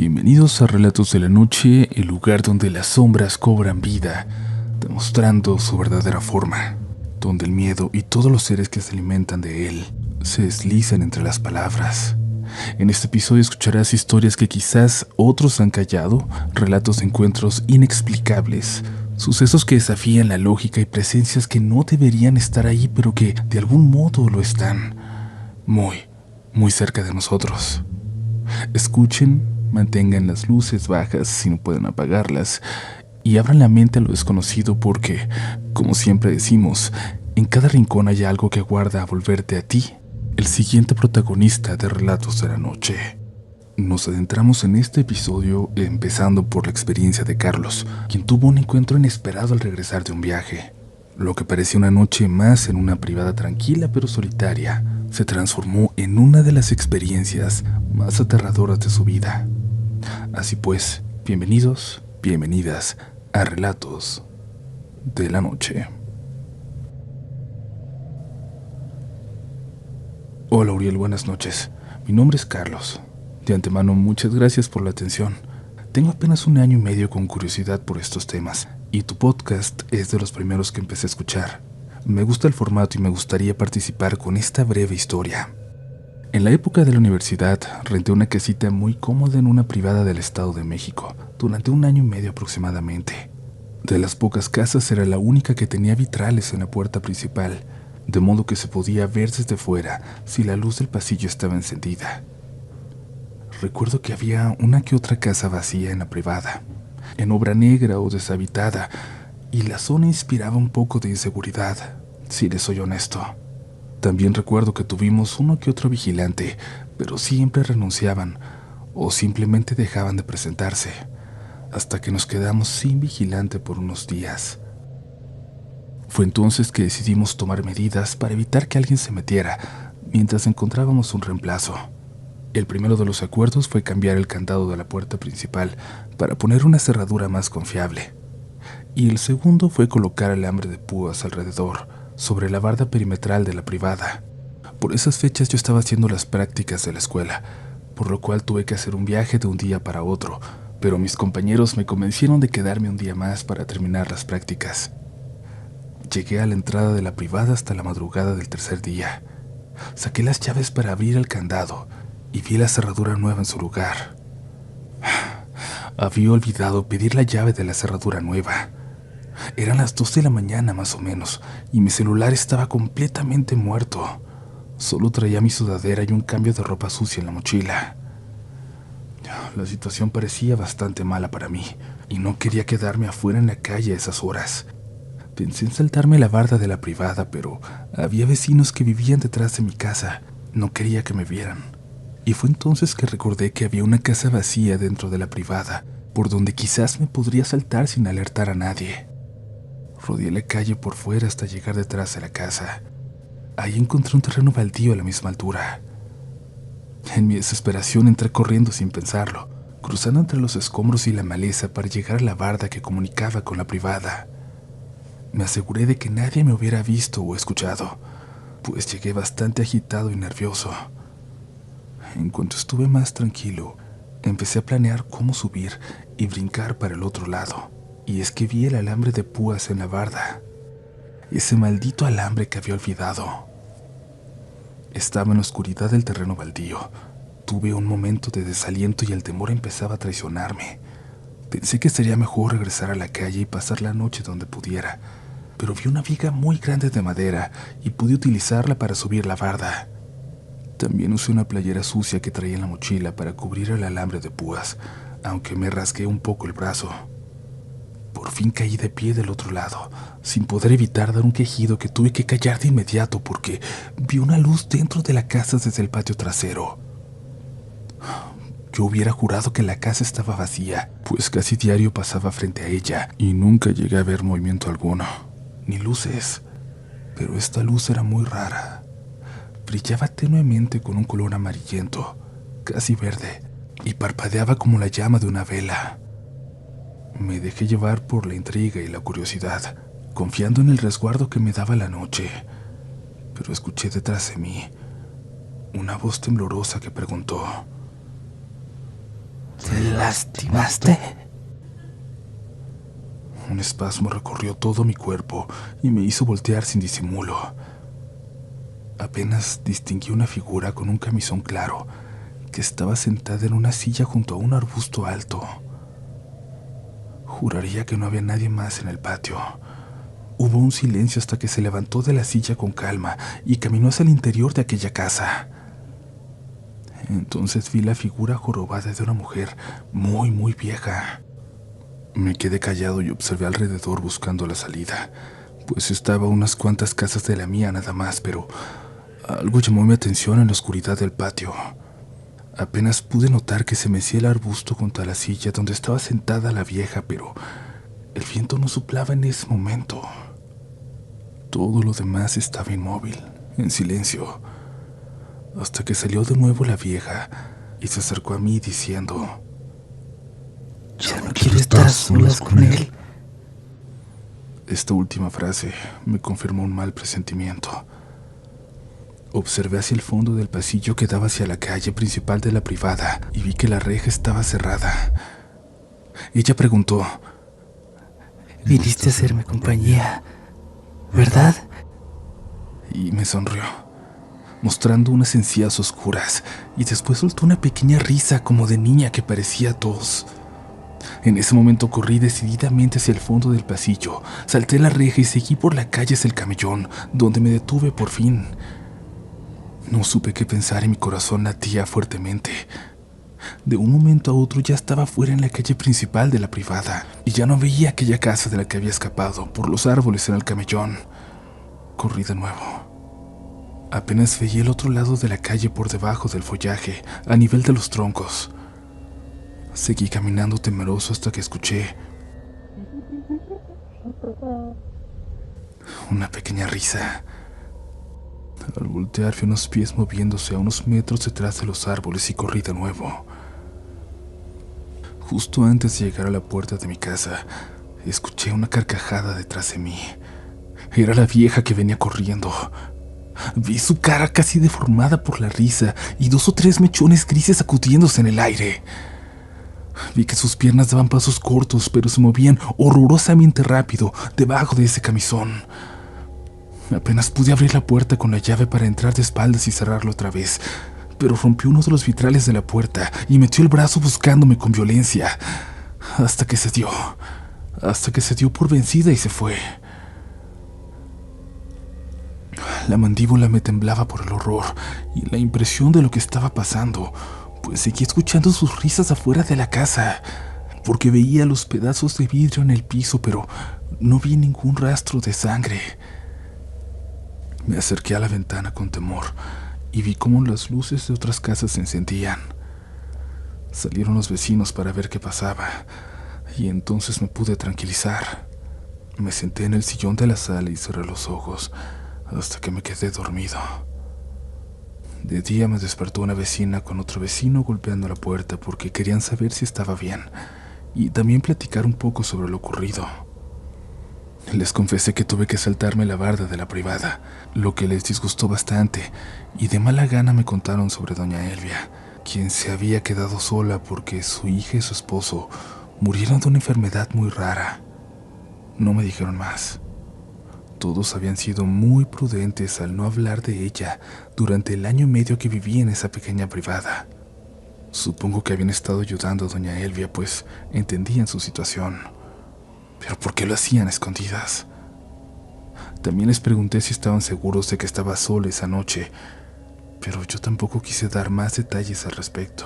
Bienvenidos a Relatos de la Noche, el lugar donde las sombras cobran vida, demostrando su verdadera forma, donde el miedo y todos los seres que se alimentan de él se deslizan entre las palabras. En este episodio escucharás historias que quizás otros han callado, relatos de encuentros inexplicables, sucesos que desafían la lógica y presencias que no deberían estar ahí, pero que de algún modo lo están, muy cerca de nosotros. Escuchen, mantengan las luces bajas si no pueden apagarlas y abran la mente a lo desconocido porque, como siempre decimos, en cada rincón hay algo que aguarda a volverte a ti, el siguiente protagonista de Relatos de la Noche. Nos adentramos en este episodio empezando por la experiencia de Carlos, quien tuvo un encuentro inesperado al regresar de un viaje. Lo que parecía una noche más en una privada tranquila pero solitaria, se transformó en una de las experiencias más aterradoras de su vida. Así pues, bienvenidos, bienvenidas a Relatos de la Noche. Hola Uriel, buenas noches. Mi nombre es Carlos. De antemano, muchas gracias por la atención. Tengo apenas 1 año y medio con curiosidad por estos temas, y tu podcast es de los primeros que empecé a escuchar. Me gusta el formato y me gustaría participar con esta breve historia. En la época de la universidad, renté una casita muy cómoda en una privada del Estado de México, durante 1 año y medio aproximadamente. De las pocas casas era la única que tenía vitrales en la puerta principal, de modo que se podía ver desde fuera si la luz del pasillo estaba encendida. Recuerdo que había una que otra casa vacía en la privada, en obra negra o deshabitada, y la zona inspiraba un poco de inseguridad, si les soy honesto. También recuerdo que tuvimos uno que otro vigilante, pero siempre renunciaban o simplemente dejaban de presentarse, hasta que nos quedamos sin vigilante por unos días. Fue entonces que decidimos tomar medidas para evitar que alguien se metiera mientras encontrábamos un reemplazo. El primero de los acuerdos fue cambiar el candado de la puerta principal para poner una cerradura más confiable. Y el segundo fue colocar alambre de púas alrededor, sobre la barda perimetral de la privada. Por esas fechas yo estaba haciendo las prácticas de la escuela, por lo cual tuve que hacer un viaje de un día para otro, pero mis compañeros me convencieron de quedarme un día más para terminar las prácticas. Llegué a la entrada de la privada hasta la madrugada del tercer día. Saqué las llaves para abrir el candado y vi la cerradura nueva en su lugar. Había olvidado pedir la llave de la cerradura nueva. Eran las 2 de la mañana más o menos, y mi celular estaba completamente muerto. Solo traía mi sudadera y un cambio de ropa sucia en la mochila. La situación parecía bastante mala para mí, y no quería quedarme afuera en la calle a esas horas. Pensé en saltarme la barda de la privada, pero había vecinos que vivían detrás de mi casa. No quería que me vieran. Y fue entonces que recordé que había una casa vacía dentro de la privada, por donde quizás me podría saltar sin alertar a nadie. Rodeé la calle por fuera hasta llegar detrás de la casa. Ahí encontré un terreno baldío a la misma altura. En mi desesperación entré corriendo sin pensarlo, cruzando entre los escombros y la maleza para llegar a la barda que comunicaba con la privada. Me aseguré de que nadie me hubiera visto o escuchado, pues llegué bastante agitado y nervioso. En cuanto estuve más tranquilo, empecé a planear cómo subir y brincar para el otro lado. Y es que vi el alambre de púas en la barda. Ese maldito alambre que había olvidado. Estaba en la oscuridad del terreno baldío. Tuve un momento de desaliento y el temor empezaba a traicionarme. Pensé que sería mejor regresar a la calle y pasar la noche donde pudiera, pero vi una viga muy grande de madera y pude utilizarla para subir la barda. También usé una playera sucia que traía en la mochila para cubrir el alambre de púas, aunque me rasgué un poco el brazo. Por fin caí de pie del otro lado, sin poder evitar dar un quejido que tuve que callar de inmediato porque vi una luz dentro de la casa desde el patio trasero. Yo hubiera jurado que la casa estaba vacía, pues casi diario pasaba frente a ella y nunca llegué a ver movimiento alguno, ni luces. Pero esta luz era muy rara. Brillaba tenuemente con un color amarillento, casi verde, y parpadeaba como la llama de una vela. Me dejé llevar por la intriga y la curiosidad, confiando en el resguardo que me daba la noche. Pero escuché detrás de mí una voz temblorosa que preguntó: ¿Te lastimaste? Un espasmo recorrió todo mi cuerpo y me hizo voltear sin disimulo. Apenas distinguí una figura con un camisón claro que estaba sentada en una silla junto a un arbusto alto. Juraría que no había nadie más en el patio. Hubo un silencio hasta que se levantó de la silla con calma y caminó hacia el interior de aquella casa. Entonces vi la figura jorobada de una mujer muy vieja. Me quedé callado y observé alrededor buscando la salida, pues estaba a unas cuantas casas de la mía nada más, pero algo llamó mi atención en la oscuridad del patio. Apenas pude notar que se mecía el arbusto junto a la silla donde estaba sentada la vieja, pero el viento no soplaba en ese momento. Todo lo demás estaba inmóvil, en silencio, hasta que salió de nuevo la vieja y se acercó a mí diciendo: Ya no quiero estar a solas con él. Esta última frase me confirmó un mal presentimiento. Observé hacia el fondo del pasillo que daba hacia la calle principal de la privada y vi que la reja estaba cerrada. Ella preguntó: Viniste a hacerme compañía, ¿verdad? Y me sonrió, mostrando unas encías oscuras, y después soltó una pequeña risa como de niña que parecía tos. En ese momento corrí decididamente hacia el fondo del pasillo, salté la reja y seguí por la calle hacia el camellón, donde me detuve por fin. No supe qué pensar y mi corazón latía fuertemente. De un momento a otro ya estaba fuera en la calle principal de la privada y ya no veía aquella casa de la que había escapado por los árboles en el camellón. Corrí de nuevo. Apenas veía el otro lado de la calle por debajo del follaje, a nivel de los troncos. Seguí caminando temeroso hasta que escuché una pequeña risa. Al voltear vi unos pies moviéndose a unos metros detrás de los árboles y corrí de nuevo. Justo antes de llegar a la puerta de mi casa, escuché una carcajada detrás de mí. Era la vieja que venía corriendo. Vi su cara casi deformada por la risa y 2 o 3 mechones grises sacudiéndose en el aire. Vi que sus piernas daban pasos cortos, pero se movían horrorosamente rápido debajo de ese camisón. Apenas pude abrir la puerta con la llave para entrar de espaldas y cerrarlo otra vez, pero rompió uno de los vitrales de la puerta y metió el brazo buscándome con violencia, hasta que se dio por vencida y se fue. La mandíbula me temblaba por el horror y la impresión de lo que estaba pasando, pues seguí escuchando sus risas afuera de la casa, porque veía los pedazos de vidrio en el piso, pero no vi ningún rastro de sangre. Me acerqué a la ventana con temor y vi cómo las luces de otras casas se encendían. Salieron los vecinos para ver qué pasaba, y entonces me pude tranquilizar. Me senté en el sillón de la sala y cerré los ojos hasta que me quedé dormido. De día me despertó una vecina con otro vecino golpeando la puerta porque querían saber si estaba bien y también platicar un poco sobre lo ocurrido. Les confesé que tuve que saltarme la barda de la privada, lo que les disgustó bastante, y de mala gana me contaron sobre doña Elvia, quien se había quedado sola porque su hija y su esposo murieron de una enfermedad muy rara. No me dijeron más. Todos habían sido muy prudentes al no hablar de ella durante el año y medio que viví en esa pequeña privada. Supongo que habían estado ayudando a doña Elvia, pues entendían su situación. ¿Pero por qué lo hacían a escondidas? También les pregunté si estaban seguros de que estaba sola esa noche, pero yo tampoco quise dar más detalles al respecto.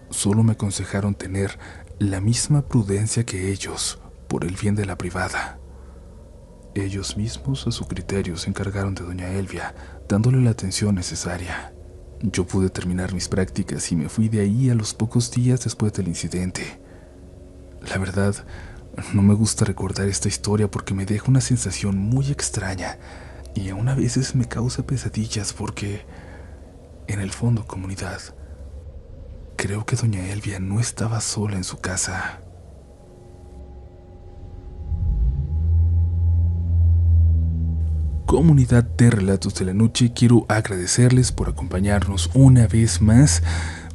Solo me aconsejaron tener la misma prudencia que ellos por el bien de la privada. Ellos mismos, a su criterio, se encargaron de doña Elvia, dándole la atención necesaria. Yo pude terminar mis prácticas y me fui de ahí a los pocos días después del incidente. La verdad, no me gusta recordar esta historia porque me deja una sensación muy extraña y aún a veces me causa pesadillas porque, en el fondo, comunidad, creo que doña Elvia no estaba sola en su casa. Comunidad de Relatos de la Noche, quiero agradecerles por acompañarnos una vez más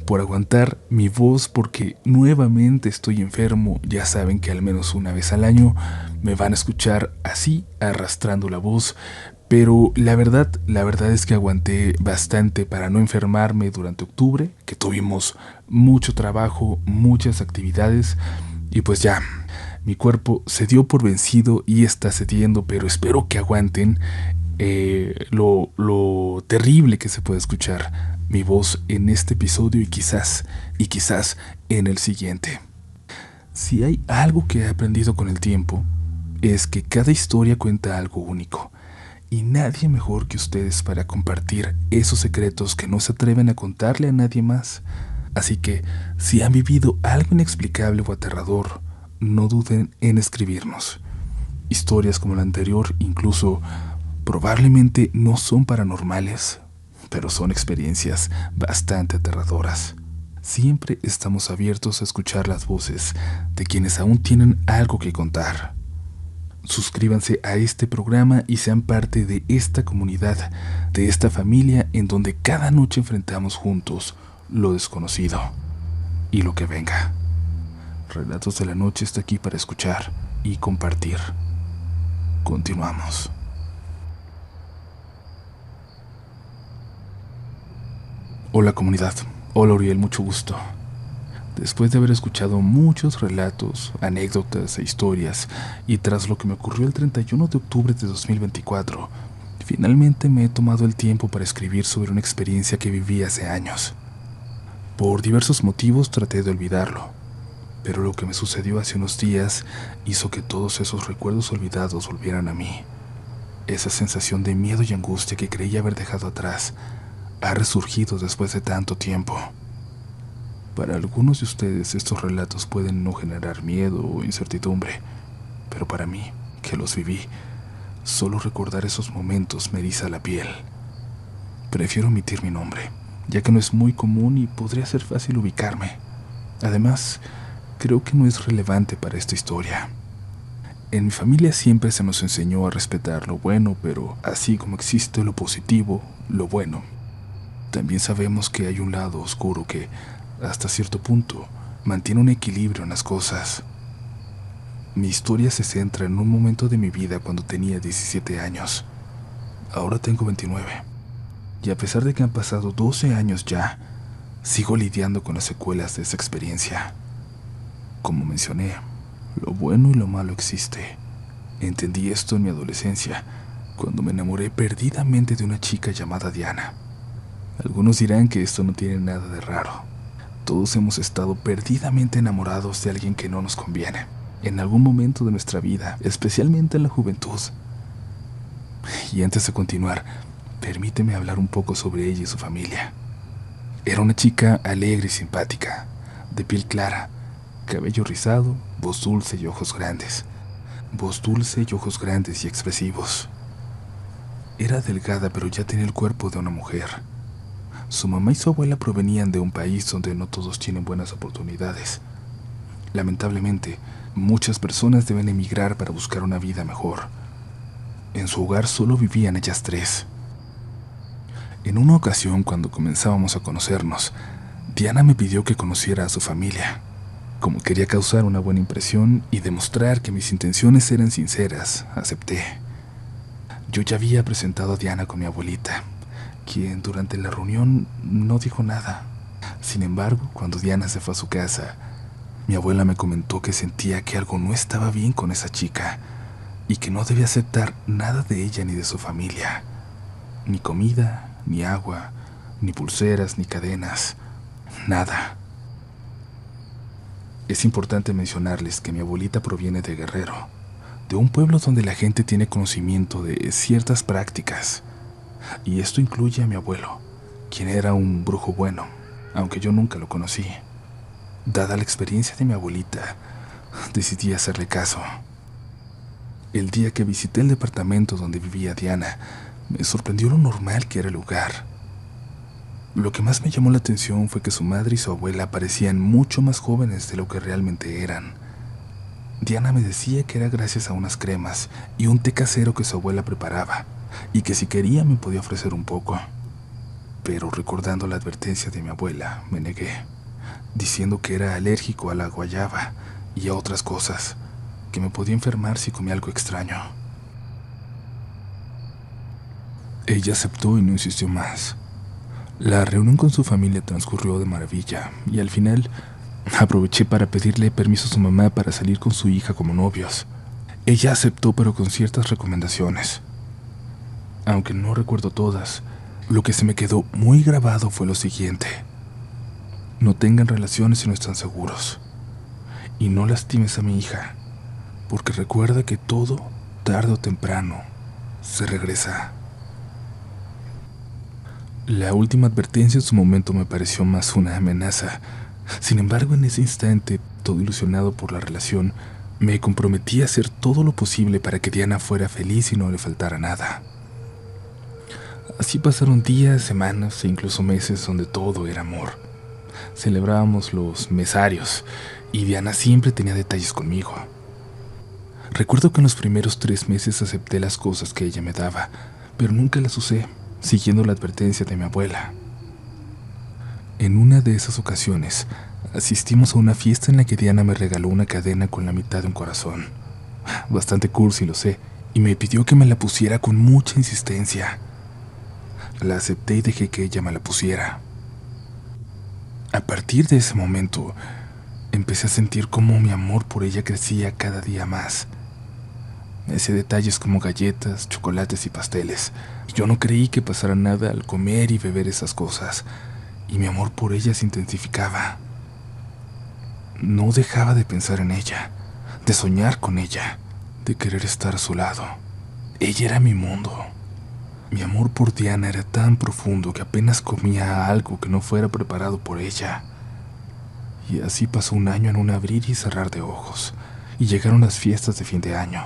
por aguantar mi voz porque nuevamente estoy enfermo. Ya saben que al menos una vez al año me van a escuchar así, arrastrando la voz. Pero la verdad es que aguanté bastante para no enfermarme durante octubre, que tuvimos mucho trabajo, muchas actividades y pues ya, mi cuerpo se dio por vencido y está cediendo, pero espero que aguanten lo terrible que se puede escuchar mi voz en este episodio y quizás en el siguiente. Si hay algo que he aprendido con el tiempo, es que cada historia cuenta algo único y nadie mejor que ustedes para compartir esos secretos que no se atreven a contarle a nadie más. Así que, si han vivido algo inexplicable o aterrador, no duden en escribirnos. Historias como la anterior incluso probablemente no son paranormales, pero son experiencias bastante aterradoras. Siempre estamos abiertos a escuchar las voces de quienes aún tienen algo que contar. Suscríbanse a este programa y sean parte de esta comunidad, de esta familia en donde cada noche enfrentamos juntos lo desconocido y lo que venga. Relatos de la Noche está aquí para escuchar y compartir. Continuamos. Hola comunidad, hola Uriel, mucho gusto. Después de haber escuchado muchos relatos, anécdotas e historias, y tras lo que me ocurrió el 31 de octubre de 2024, finalmente me he tomado el tiempo para escribir sobre una experiencia que viví hace años. Por diversos motivos traté de olvidarlo, pero lo que me sucedió hace unos días hizo que todos esos recuerdos olvidados volvieran a mí. Esa sensación de miedo y angustia que creí haber dejado atrás ha resurgido después de tanto tiempo. Para algunos de ustedes estos relatos pueden no generar miedo o incertidumbre, pero para mí, que los viví, solo recordar esos momentos me eriza la piel. Prefiero omitir mi nombre, ya que no es muy común y podría ser fácil ubicarme. Además, creo que no es relevante para esta historia. En mi familia siempre se nos enseñó a respetar lo bueno, pero así como existe lo positivo, lo bueno, también sabemos que hay un lado oscuro que, hasta cierto punto, mantiene un equilibrio en las cosas. Mi historia se centra en un momento de mi vida cuando tenía 17 años. Ahora tengo 29. Y a pesar de que han pasado 12 años ya, sigo lidiando con las secuelas de esa experiencia. Como mencioné, lo bueno y lo malo existe. Entendí esto en mi adolescencia, cuando me enamoré perdidamente de una chica llamada Diana. Algunos dirán que esto no tiene nada de raro. Todos hemos estado perdidamente enamorados de alguien que no nos conviene, en algún momento de nuestra vida, especialmente en la juventud. Y antes de continuar, permíteme hablar un poco sobre ella y su familia. Era una chica alegre y simpática, de piel clara, cabello rizado, voz dulce y ojos grandes. Voz dulce y ojos grandes y expresivos. Era delgada, pero ya tenía el cuerpo de una mujer. Su mamá y su abuela provenían de un país donde no todos tienen buenas oportunidades. Lamentablemente, muchas personas deben emigrar para buscar una vida mejor. En su hogar solo vivían ellas tres. En una ocasión, cuando comenzábamos a conocernos, Diana me pidió que conociera a su familia. Como quería causar una buena impresión y demostrar que mis intenciones eran sinceras, acepté. Yo ya había presentado a Diana con mi abuelita, quien durante la reunión no dijo nada. Sin embargo, cuando Diana se fue a su casa, mi abuela me comentó que sentía que algo no estaba bien con esa chica y que no debía aceptar nada de ella ni de su familia. Ni comida, ni agua, ni pulseras, ni cadenas, nada. Es importante mencionarles que mi abuelita proviene de Guerrero, de un pueblo donde la gente tiene conocimiento de ciertas prácticas. Y esto incluye a mi abuelo, quien era un brujo bueno, aunque yo nunca lo conocí. Dada la experiencia de mi abuelita, decidí hacerle caso. El día que visité el departamento donde vivía Diana, me sorprendió lo normal que era el lugar. Lo que más me llamó la atención fue que su madre y su abuela parecían mucho más jóvenes de lo que realmente eran. Diana me decía que era gracias a unas cremas y un té casero que su abuela preparaba, y que si quería me podía ofrecer un poco. pero recordando la advertencia de mi abuela, me negué, diciendo que era alérgico a la guayaba y a otras cosas, que me podía enfermar si comía algo extraño. Ella aceptó y no insistió más. La reunión con su familia transcurrió de maravilla y al final aproveché para pedirle permiso a su mamá para salir con su hija como novios. Ella aceptó, pero con ciertas recomendaciones. Aunque no recuerdo todas, lo que se me quedó muy grabado fue lo siguiente: no tengan relaciones si no están seguros, y no lastimes a mi hija, porque recuerda que todo, tarde o temprano, se regresa. La última advertencia en su momento me pareció más una amenaza. Sin embargo, en ese instante, todo ilusionado por la relación, me comprometí a hacer todo lo posible para que Diana fuera feliz y no le faltara nada. Así pasaron días, semanas e incluso meses donde todo era amor. Celebrábamos los mesarios y Diana siempre tenía detalles conmigo. Recuerdo que en los primeros 3 meses acepté las cosas que ella me daba, pero nunca las usé, siguiendo la advertencia de mi abuela. En una de esas ocasiones, asistimos a una fiesta en la que Diana me regaló una cadena con la mitad de un corazón. Bastante cursi, lo sé, y me pidió que me la pusiera con mucha insistencia. La acepté y dejé que ella me la pusiera. A partir de ese momento, empecé a sentir cómo mi amor por ella crecía cada día más. Me hacía detalles como galletas, chocolates y pasteles. Yo no creí que pasara nada al comer y beber esas cosas, y mi amor por ella se intensificaba. No dejaba de pensar en ella, de soñar con ella, de querer estar a su lado. Ella era mi mundo. Mi amor por Diana era tan profundo que apenas comía algo que no fuera preparado por ella. Y así pasó un año en un abrir y cerrar de ojos, y llegaron las fiestas de fin de año,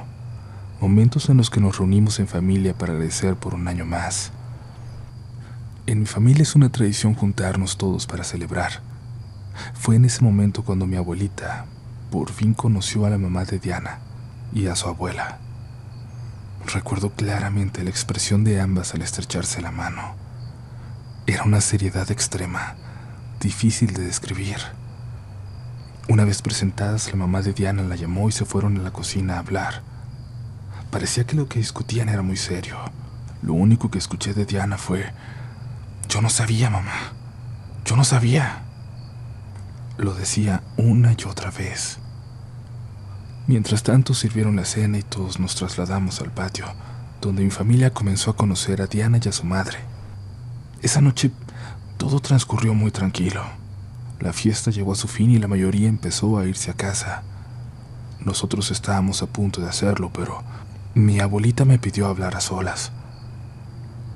momentos en los que nos reunimos en familia para agradecer por un año más. En mi familia es una tradición juntarnos todos para celebrar. Fue en ese momento cuando mi abuelita por fin conoció a la mamá de Diana y a su abuela. Recuerdo claramente la expresión de ambas al estrecharse la mano. Era una seriedad extrema, difícil de describir. Una vez presentadas, la mamá de Diana la llamó y se fueron a la cocina a hablar. Parecía que lo que discutían era muy serio. Lo único que escuché de Diana fue: «Yo no sabía, mamá. Yo no sabía». Lo decía una y otra vez. Mientras tanto, sirvieron la cena y todos nos trasladamos al patio, donde mi familia comenzó a conocer a Diana y a su madre. Esa noche, todo transcurrió muy tranquilo. La fiesta llegó a su fin y la mayoría empezó a irse a casa. Nosotros estábamos a punto de hacerlo, pero mi abuelita me pidió hablar a solas.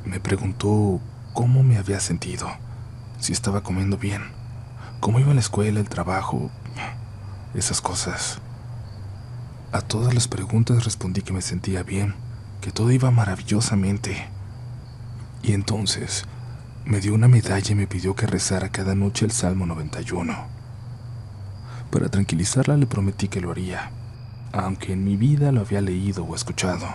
Me preguntó cómo me había sentido, si estaba comiendo bien, cómo iba la escuela, el trabajo, esas cosas. A todas las preguntas respondí que me sentía bien, que todo iba maravillosamente. Y entonces me dio una medalla y me pidió que rezara cada noche el Salmo 91. Para tranquilizarla le prometí que lo haría, aunque en mi vida lo había leído o escuchado.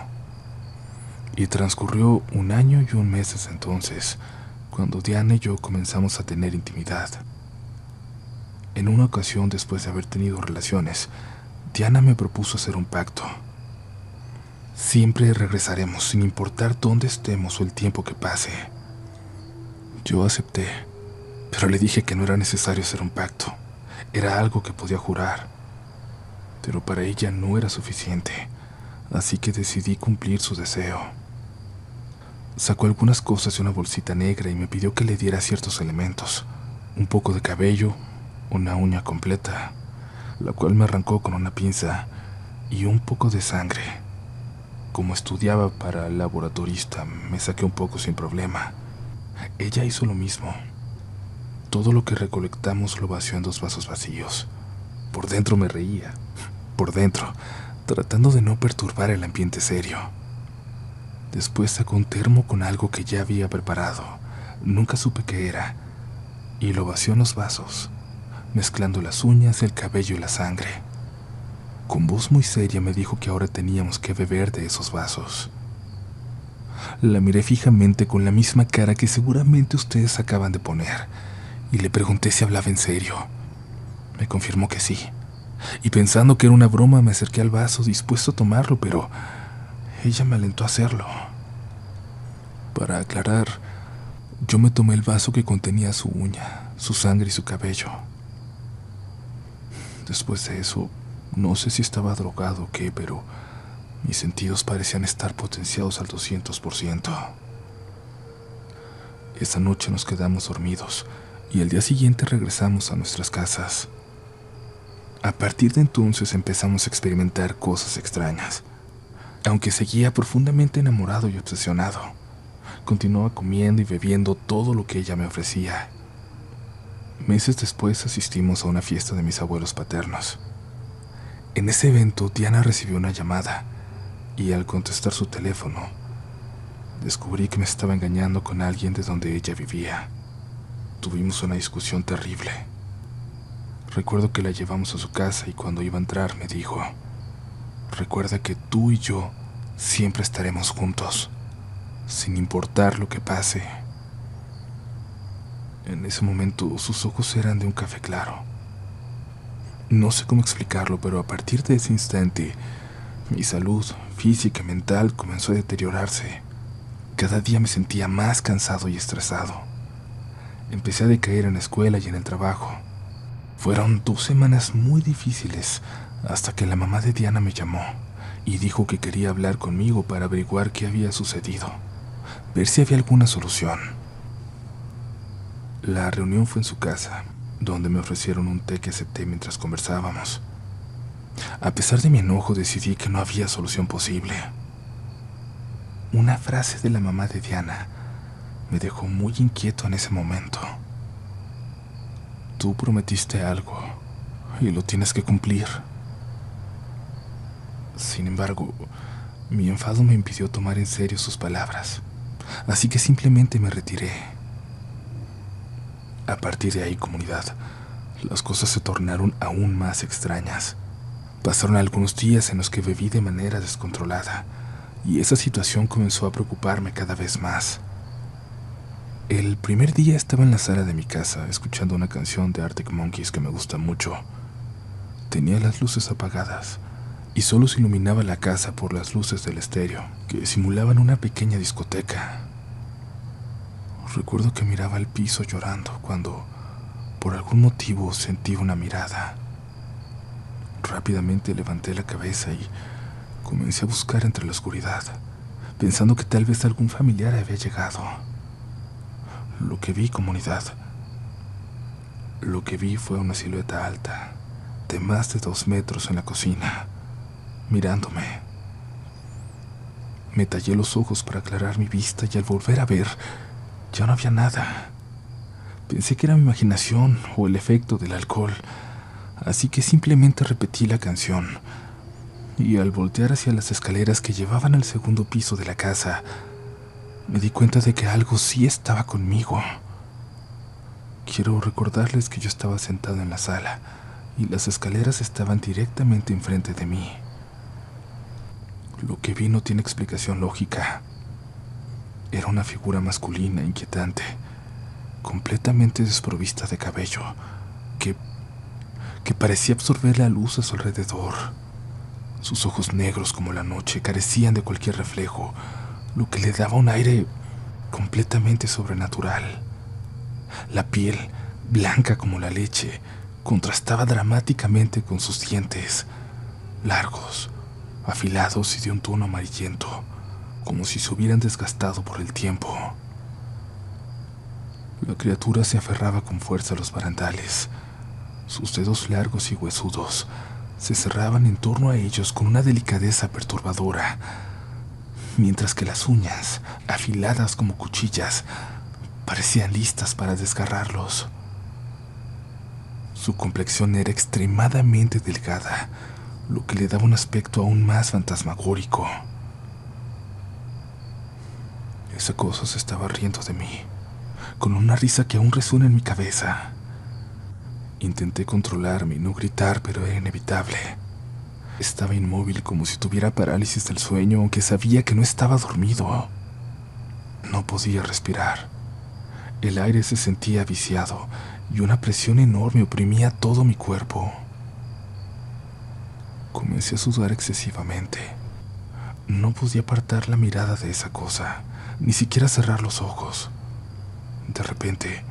Y transcurrió un año y un mes desde entonces, cuando Diana y yo comenzamos a tener intimidad. En una ocasión, después de haber tenido relaciones, Diana me propuso hacer un pacto. Siempre regresaremos sin importar dónde estemos o el tiempo que pase. Yo acepté, pero le dije que no era necesario hacer un pacto. Era algo que podía jurar. Pero para ella no era suficiente, así que decidí cumplir su deseo. Sacó algunas cosas de una bolsita negra y me pidió que le diera ciertos elementos: un poco de cabello, una uña completa, la cual me arrancó con una pinza, y un poco de sangre. Como estudiaba para laboratorista, me saqué un poco sin problema. Ella hizo lo mismo. Todo lo que recolectamos lo vació en 2 vasos vacíos. Por dentro me reía, por dentro, tratando de no perturbar el ambiente serio. Después sacó un termo con algo que ya había preparado. Nunca supe qué era, y lo vació en los vasos, mezclando las uñas, el cabello y la sangre. Con voz muy seria me dijo que ahora teníamos que beber de esos vasos. La miré fijamente con la misma cara que seguramente ustedes acaban de poner y le pregunté si hablaba en serio. Me confirmó que sí, y pensando que era una broma me acerqué al vaso dispuesto a tomarlo, pero ella me alentó a hacerlo. Para aclarar, yo me tomé el vaso que contenía su uña, su sangre y su cabello. Después de eso, no sé si estaba drogado o qué, pero mis sentidos parecían estar potenciados al 200%. Esa noche nos quedamos dormidos y al día siguiente regresamos a nuestras casas. A partir de entonces empezamos a experimentar cosas extrañas. Aunque seguía profundamente enamorado y obsesionado, continuaba comiendo y bebiendo todo lo que ella me ofrecía. Meses después asistimos a una fiesta de mis abuelos paternos. En ese evento Diana recibió una llamada y al contestar su teléfono, descubrí que me estaba engañando con alguien de donde ella vivía. Tuvimos una discusión terrible. Recuerdo que la llevamos a su casa y cuando iba a entrar me dijo: recuerda que tú y yo siempre estaremos juntos, sin importar lo que pase. En ese momento sus ojos eran de un café claro. No sé cómo explicarlo, pero a partir de ese instante, mi salud física y mental comenzó a deteriorarse. Cada día me sentía más cansado y estresado. Empecé a decaer en la escuela y en el trabajo. Fueron 2 semanas muy difíciles hasta que la mamá de Diana me llamó y dijo que quería hablar conmigo para averiguar qué había sucedido, ver si había alguna solución. La reunión fue en su casa, donde me ofrecieron un té que acepté mientras conversábamos. A pesar de mi enojo, decidí que no había solución posible. Una frase de la mamá de Diana me dejó muy inquieto en ese momento. Tú prometiste algo y lo tienes que cumplir. Sin embargo, mi enfado me impidió tomar en serio sus palabras, así que simplemente me retiré. A partir de ahí, comunidad, las cosas se tornaron aún más extrañas. Pasaron algunos días en los que bebí de manera descontrolada, y esa situación comenzó a preocuparme cada vez más. El primer día estaba en la sala de mi casa escuchando una canción de Arctic Monkeys que me gusta mucho. Tenía las luces apagadas y solo se iluminaba la casa por las luces del estéreo, que simulaban una pequeña discoteca. Recuerdo que miraba al piso llorando cuando, por algún motivo, sentí una mirada. Rápidamente levanté la cabeza y comencé a buscar entre la oscuridad, pensando que tal vez algún familiar había llegado. Lo que vi, comunidad, lo que vi fue una silueta alta, de más de 2 metros en la cocina, mirándome. Me tallé los ojos para aclarar mi vista y al volver a ver, ya no había nada. Pensé que era mi imaginación o el efecto del alcohol, así que simplemente repetí la canción. Y al voltear hacia las escaleras que llevaban al segundo piso de la casa, me di cuenta de que algo sí estaba conmigo. Quiero recordarles que yo estaba sentado en la sala y las escaleras estaban directamente enfrente de mí. Lo que vi no tiene explicación lógica. Era una figura masculina inquietante, completamente desprovista de cabello, que parecía absorber la luz a su alrededor. Sus ojos negros como la noche carecían de cualquier reflejo, lo que le daba un aire completamente sobrenatural. La piel, blanca como la leche, contrastaba dramáticamente con sus dientes, largos, afilados y de un tono amarillento, como si se hubieran desgastado por el tiempo. La criatura se aferraba con fuerza a los barandales. Sus dedos largos y huesudos se cerraban en torno a ellos con una delicadeza perturbadora, mientras que las uñas, afiladas como cuchillas, parecían listas para desgarrarlos. Su complexión era extremadamente delgada, lo que le daba un aspecto aún más fantasmagórico. Esa cosa se estaba riendo de mí, con una risa que aún resuena en mi cabeza. Intenté controlarme y no gritar, pero era inevitable. Estaba inmóvil como si tuviera parálisis del sueño, aunque sabía que no estaba dormido. No podía respirar. El aire se sentía viciado y una presión enorme oprimía todo mi cuerpo. Comencé a sudar excesivamente. No podía apartar la mirada de esa cosa, ni siquiera cerrar los ojos. De repente,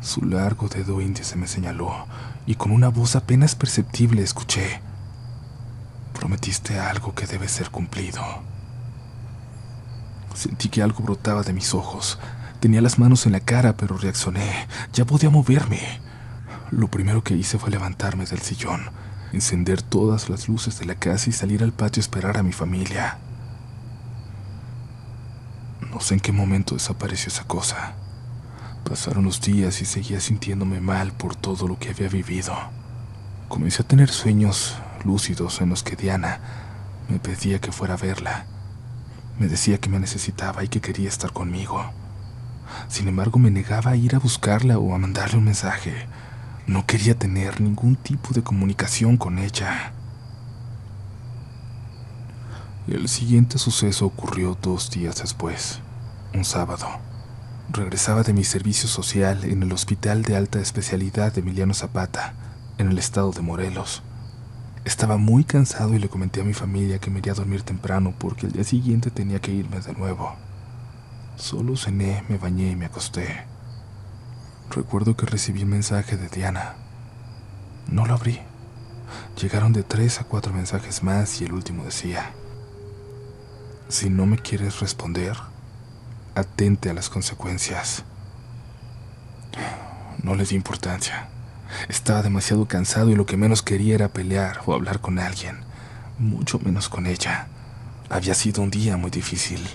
su largo dedo índice me señaló y con una voz apenas perceptible escuché: «Prometiste algo que debe ser cumplido». Sentí que algo brotaba de mis ojos. Tenía las manos en la cara, pero reaccioné. Ya podía moverme. Lo primero que hice fue levantarme del sillón, encender todas las luces de la casa y salir al patio a esperar a mi familia. No sé en qué momento desapareció esa cosa. Pasaron los días y seguía sintiéndome mal por todo lo que había vivido. Comencé a tener sueños lúcidos en los que Diana me pedía que fuera a verla. Me decía que me necesitaba y que quería estar conmigo. Sin embargo, me negaba a ir a buscarla o a mandarle un mensaje. No quería tener ningún tipo de comunicación con ella. El siguiente suceso ocurrió 2 días después, un sábado. Regresaba de mi servicio social en el Hospital de Alta Especialidad de Emiliano Zapata, en el estado de Morelos. Estaba muy cansado y le comenté a mi familia que me iría a dormir temprano porque el día siguiente tenía que irme de nuevo. Solo cené, me bañé y me acosté. Recuerdo que recibí un mensaje de Diana. No lo abrí. Llegaron de 3 a 4 mensajes más y el último decía: «Si no me quieres responder, atente a las consecuencias». No le di importancia. Estaba demasiado cansado y lo que menos quería era pelear o hablar con alguien, mucho menos con ella. Había sido un día muy difícil.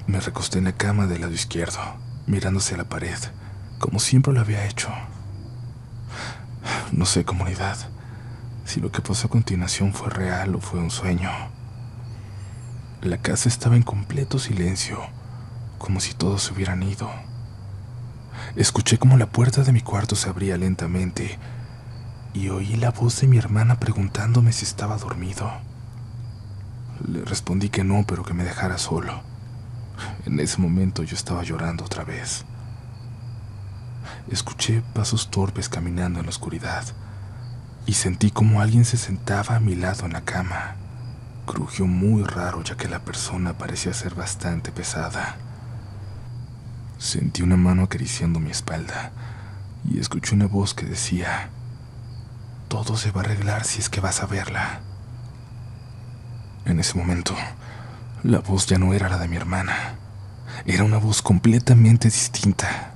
Me recosté en la cama del lado izquierdo, mirando hacia la pared, como siempre lo había hecho. No sé, comunidad, si lo que pasó a continuación fue real o fue un sueño. La casa estaba en completo silencio, como si todos se hubieran ido. Escuché como la puerta de mi cuarto se abría lentamente y oí la voz de mi hermana preguntándome si estaba dormido. Le respondí que no, pero que me dejara solo. En ese momento yo estaba llorando otra vez. Escuché pasos torpes caminando en la oscuridad y sentí como alguien se sentaba a mi lado en la cama. Crujió muy raro ya que la persona parecía ser bastante pesada. Sentí una mano acariciando mi espalda y escuché una voz que decía: «Todo se va a arreglar si es que vas a verla». En ese momento, la voz ya no era la de mi hermana. Era una voz completamente distinta.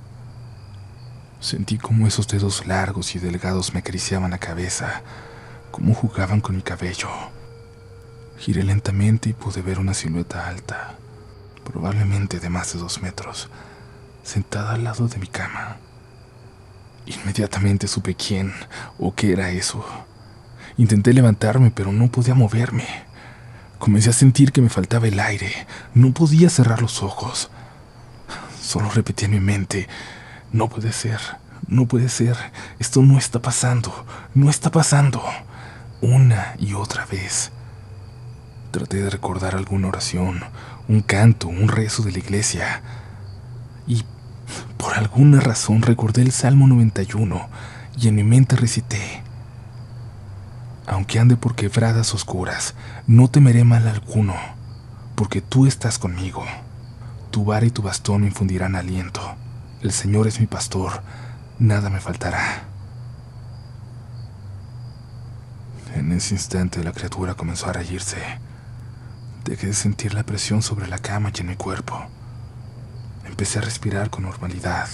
Sentí como esos dedos largos y delgados me acariciaban la cabeza, cómo jugaban con mi cabello. Giré lentamente y pude ver una silueta alta, probablemente de más de 2 metros, sentada al lado de mi cama. Inmediatamente supe quién o qué era eso. Intenté levantarme, pero no podía moverme. Comencé a sentir que me faltaba el aire. No podía cerrar los ojos. Solo repetía en mi mente: «No puede ser, no puede ser, esto no está pasando, no está pasando», una y otra vez. Traté de recordar alguna oración, un canto, un rezo de la iglesia, y por alguna razón recordé el Salmo 91 y en mi mente recité: «Aunque ande por quebradas oscuras, no temeré mal alguno, porque tú estás conmigo. Tu vara y tu bastón me infundirán aliento. El Señor es mi pastor, nada me faltará». En ese instante la criatura comenzó a reírse. Dejé de sentir la presión sobre la cama y en mi cuerpo. Empecé a respirar con normalidad.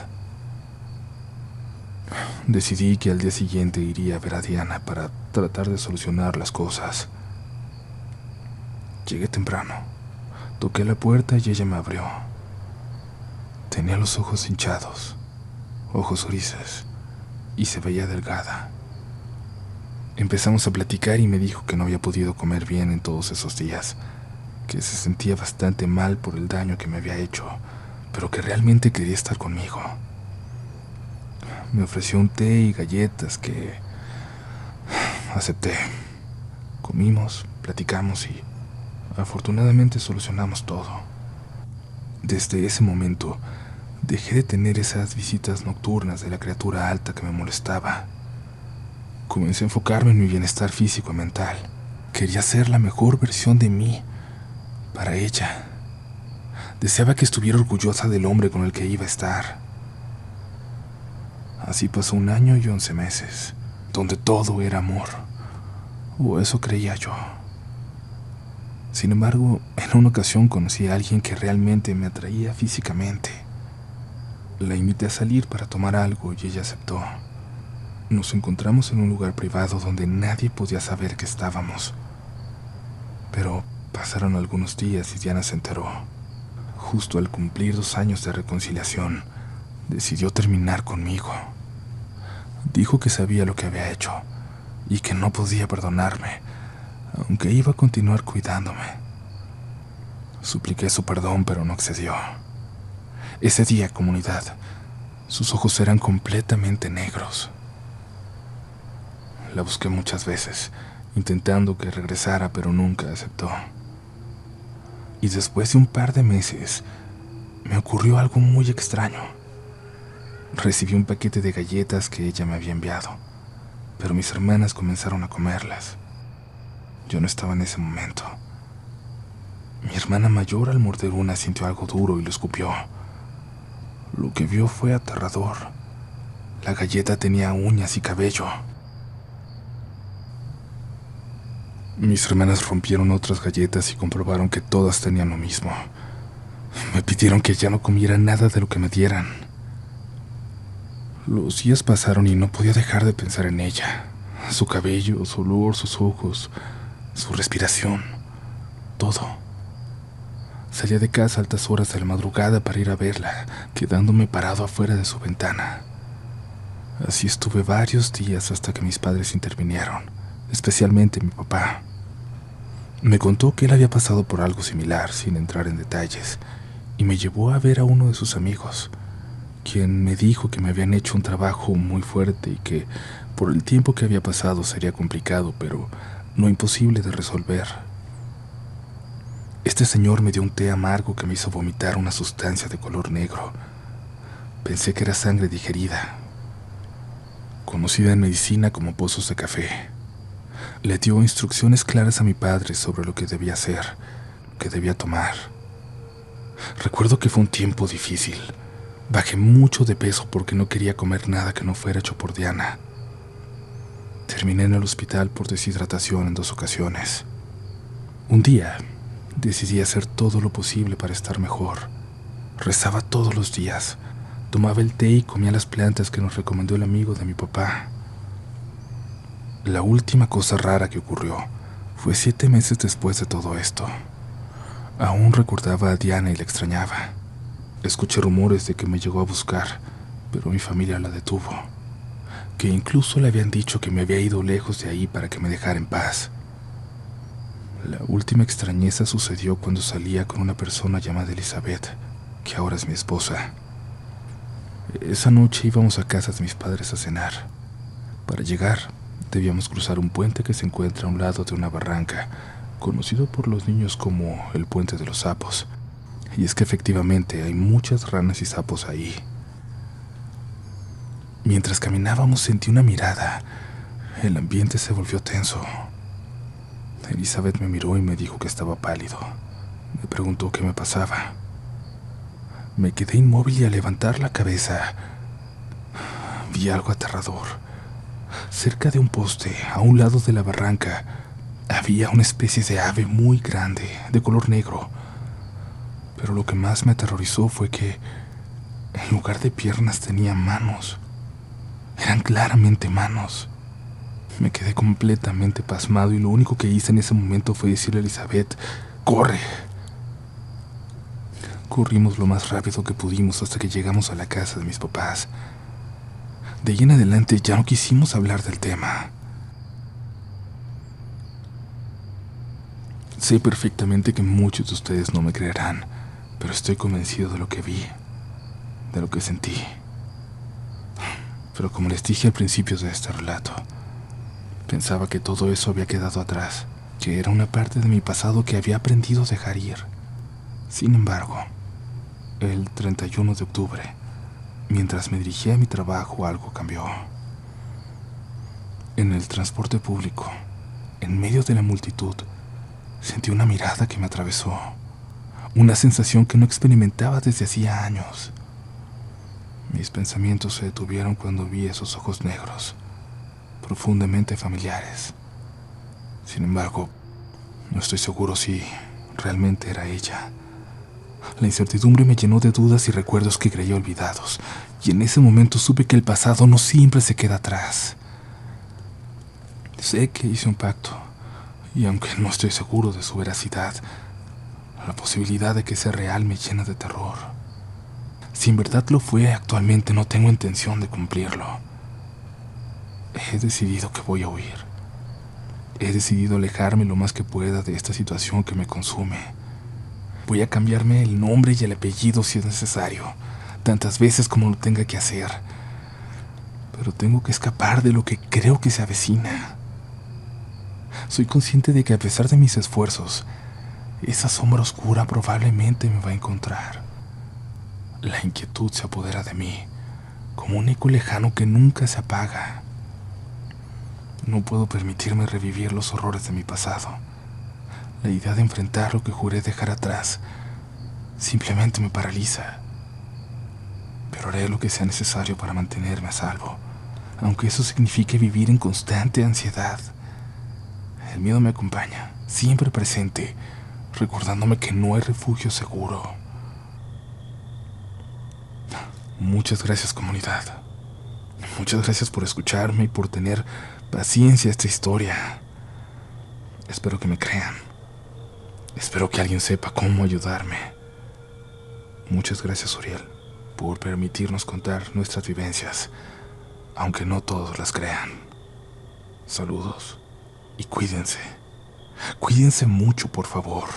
Decidí que al día siguiente iría a ver a Diana para tratar de solucionar las cosas. Llegué temprano. Toqué la puerta y ella me abrió. Tenía los ojos hinchados, ojos grises, y se veía delgada. Empezamos a platicar y me dijo que no había podido comer bien en todos esos días, que se sentía bastante mal por el daño que me había hecho, pero que realmente quería estar conmigo. Me ofreció un té y galletas que acepté. Comimos, platicamos y Afortunadamente solucionamos todo. Desde ese momento, dejé de tener esas visitas nocturnas de la criatura alta que me molestaba. Comencé a enfocarme en mi bienestar físico y mental. Quería ser la mejor versión de mí para ella. Deseaba que estuviera orgullosa del hombre con el que iba a estar. Así pasó 1 año y 11 meses, donde todo era amor, o eso creía yo. Sin embargo, en una ocasión conocí a alguien que realmente me atraía físicamente. La invité a salir para tomar algo y ella aceptó. Nos encontramos en un lugar privado donde nadie podía saber que estábamos. Pero pasaron algunos días y Diana se enteró. Justo al cumplir 2 años de reconciliación, decidió terminar conmigo. Dijo que sabía lo que había hecho y que no podía perdonarme, aunque iba a continuar cuidándome. Supliqué su perdón, pero no accedió. Ese día, comunidad, sus ojos eran completamente negros. La busqué muchas veces, intentando que regresara, pero nunca aceptó. Y después de un par de meses, me ocurrió algo muy extraño. Recibí un paquete de galletas que ella me había enviado, pero mis hermanas comenzaron a comerlas. Yo no estaba en ese momento. Mi hermana mayor, al morder una, sintió algo duro y lo escupió. Lo que vio fue aterrador. La galleta tenía uñas y cabello. Mis hermanas rompieron otras galletas y comprobaron que todas tenían lo mismo. Me pidieron que ya no comiera nada de lo que me dieran. Los días pasaron y no podía dejar de pensar en ella. Su cabello, su olor, sus ojos, su respiración, todo. Salía de casa a altas horas de la madrugada para ir a verla, quedándome parado afuera de su ventana. Así estuve varios días hasta que mis padres intervinieron, especialmente mi papá. Me contó que él había pasado por algo similar, sin entrar en detalles, y me llevó a ver a uno de sus amigos, quien me dijo que me habían hecho un trabajo muy fuerte y que por el tiempo que había pasado sería complicado, pero no imposible de resolver. Este señor me dio un té amargo que me hizo vomitar una sustancia de color negro. Pensé que era sangre digerida, conocida en medicina como pozos de café. Le dio instrucciones claras a mi padre sobre lo que debía hacer, que debía tomar. Recuerdo que fue un tiempo difícil. Bajé mucho de peso porque no quería comer nada que no fuera hecho por Diana. Terminé en el hospital por deshidratación en 2 ocasiones. Un día, decidí hacer todo lo posible para estar mejor. Rezaba todos los días, tomaba el té y comía las plantas que nos recomendó el amigo de mi papá. La última cosa rara que ocurrió fue 7 meses después de todo esto. Aún recordaba a Diana y la extrañaba. Escuché rumores de que me llegó a buscar, pero mi familia la detuvo, que incluso le habían dicho que me había ido lejos de ahí para que me dejara en paz. La última extrañeza sucedió cuando salía con una persona llamada Elizabeth, que ahora es mi esposa. Esa noche íbamos a casa de mis padres a cenar. Para llegar, debíamos cruzar un puente que se encuentra a un lado de una barranca, conocido por los niños como el Puente de los Sapos. Y es que efectivamente hay muchas ranas y sapos ahí. Mientras caminábamos sentí una mirada. El ambiente se volvió tenso. Elizabeth me miró y me dijo que estaba pálido. Me preguntó qué me pasaba. Me quedé inmóvil y al levantar la cabeza vi algo aterrador. Cerca de un poste, a un lado de la barranca, había una especie de ave muy grande, de color negro. Pero lo que más me aterrorizó fue que, en lugar de piernas, tenía manos. Eran claramente manos. Me quedé completamente pasmado y lo único que hice en ese momento fue decirle a Elizabeth: ¡corre! Corrimos lo más rápido que pudimos hasta que llegamos a la casa de mis papás. De ahí en adelante ya no quisimos hablar del tema. Sé perfectamente que muchos de ustedes no me creerán, pero estoy convencido de lo que vi, de lo que sentí. Pero como les dije al principio de este relato, pensaba que todo eso había quedado atrás, que era una parte de mi pasado que había aprendido a dejar ir. Sin embargo, el 31 de octubre, mientras me dirigía a mi trabajo, algo cambió. En el transporte público, en medio de la multitud, sentí una mirada que me atravesó, una sensación que no experimentaba desde hacía años. Mis pensamientos se detuvieron cuando vi esos ojos negros, profundamente familiares. Sin embargo, no estoy seguro si realmente era ella. La incertidumbre me llenó de dudas y recuerdos que creía olvidados, y en ese momento supe que el pasado no siempre se queda atrás. Sé que hice un pacto, y aunque no estoy seguro de su veracidad, la posibilidad de que sea real me llena de terror. Si en verdad lo fue, actualmente no tengo intención de cumplirlo. He decidido que voy a huir. He decidido alejarme lo más que pueda de esta situación que me consume. Voy a cambiarme el nombre y el apellido si es necesario, tantas veces como lo tenga que hacer. Pero tengo que escapar de lo que creo que se avecina. Soy consciente de que a pesar de mis esfuerzos, esa sombra oscura probablemente me va a encontrar. La inquietud se apodera de mí, como un eco lejano que nunca se apaga. No puedo permitirme revivir los horrores de mi pasado. La idea de enfrentar lo que juré dejar atrás simplemente me paraliza. Pero haré lo que sea necesario para mantenerme a salvo, aunque eso signifique vivir en constante ansiedad. El miedo me acompaña, siempre presente, recordándome que no hay refugio seguro. Muchas gracias, comunidad. Muchas gracias por escucharme y por tener paciencia a esta historia. Espero que me crean. Espero que alguien sepa cómo ayudarme. Muchas gracias, Uriel, por permitirnos contar nuestras vivencias, aunque no todos las crean. Saludos y cuídense. Cuídense mucho, por favor.